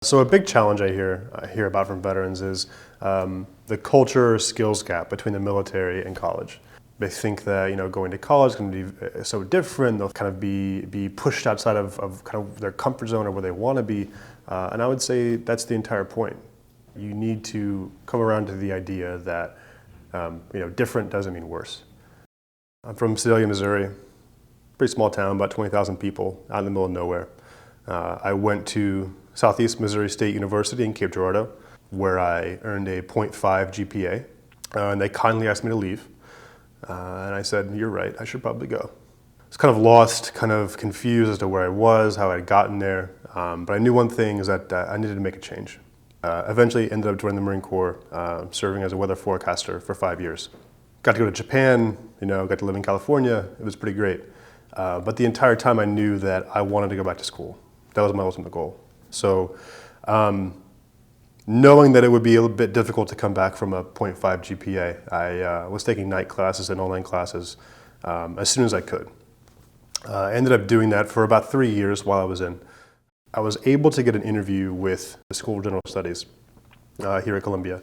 So a big challenge I hear about from veterans is the culture or skills gap between the military and college. They think that going to college is going to be so different. They'll kind of be pushed outside of kind of their comfort zone or where they want to be. And I would say that's the entire point. You need to come around to the idea that different doesn't mean worse. I'm from Sedalia, Missouri, pretty small town, about 20,000 people, out in the middle of nowhere. I went to Southeast Missouri State University in Cape Girardeau, where I earned a .5 GPA, and they kindly asked me to leave. And I said, "You're right, I should probably go." I was kind of lost, kind of confused as to where I was, how I had gotten there, but I knew one thing is that I needed to make a change. Eventually ended up joining the Marine Corps, serving as a weather forecaster for 5 years. Got to go to Japan, got to live in California. It was pretty great. But the entire time I knew that I wanted to go back to school. That was my ultimate goal. So knowing that it would be a little bit difficult to come back from a .5 GPA, I was taking night classes and online classes as soon as I could. I ended up doing that for about 3 years while I was in. I was able to get an interview with the School of General Studies here at Columbia.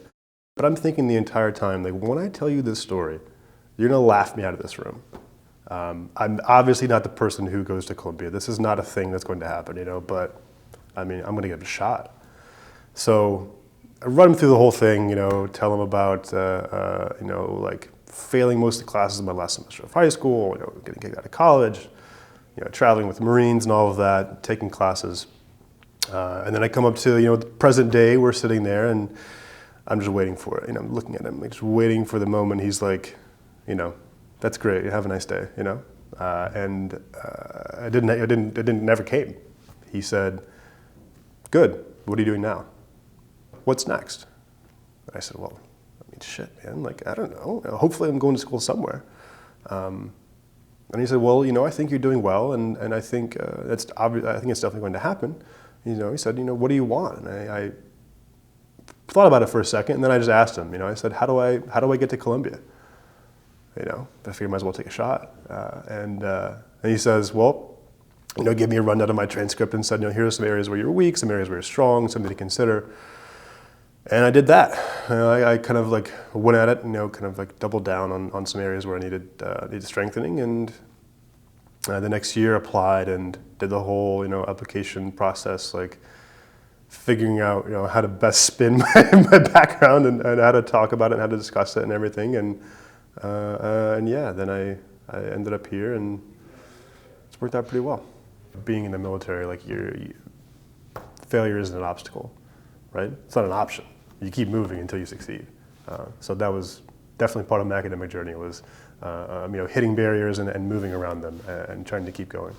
But I'm thinking the entire time, like, when I tell you this story, you're gonna laugh me out of this room. I'm obviously not the person who goes to Columbia. This is not a thing that's going to happen, but I mean, I'm gonna give it a shot. So I run through the whole thing, tell them about, like failing most of the classes in my last semester of high school, getting kicked out of college, traveling with Marines and all of that, taking classes. And then I come up to, the present day, we're sitting there and I'm just waiting for it. I'm looking at him, like, just waiting for the moment. He's like, that's great, have a nice day, and it never came. He said, "Good, what are you doing now? What's next?" I said, "Well, I mean, shit, man, like, I don't know. Hopefully I'm going to school somewhere." And he said, "Well, I think you're doing well, and I think that's obvious. I think it's definitely going to happen." He said, "What do you want?" And I thought about it for a second, and then I just asked him. I said, "How do I get to Columbia?" I figured I might as well take a shot. And he says, "Well, give me a rundown of my transcript," and said, "Here are some areas where you're weak, some areas where you're strong, something to consider." And I did that. I kind of like went at it, kind of like doubled down on some areas where I needed strengthening, and the next year applied and did the whole application process, like figuring out how to best spin my background and how to talk about it and how to discuss it and everything, and yeah, then I ended up here, and it's worked out pretty well. Being in the military, like failure isn't an obstacle, right? It's not an option. You keep moving until you succeed. So that was definitely part of my academic journey, was hitting barriers and moving around them and trying to keep going.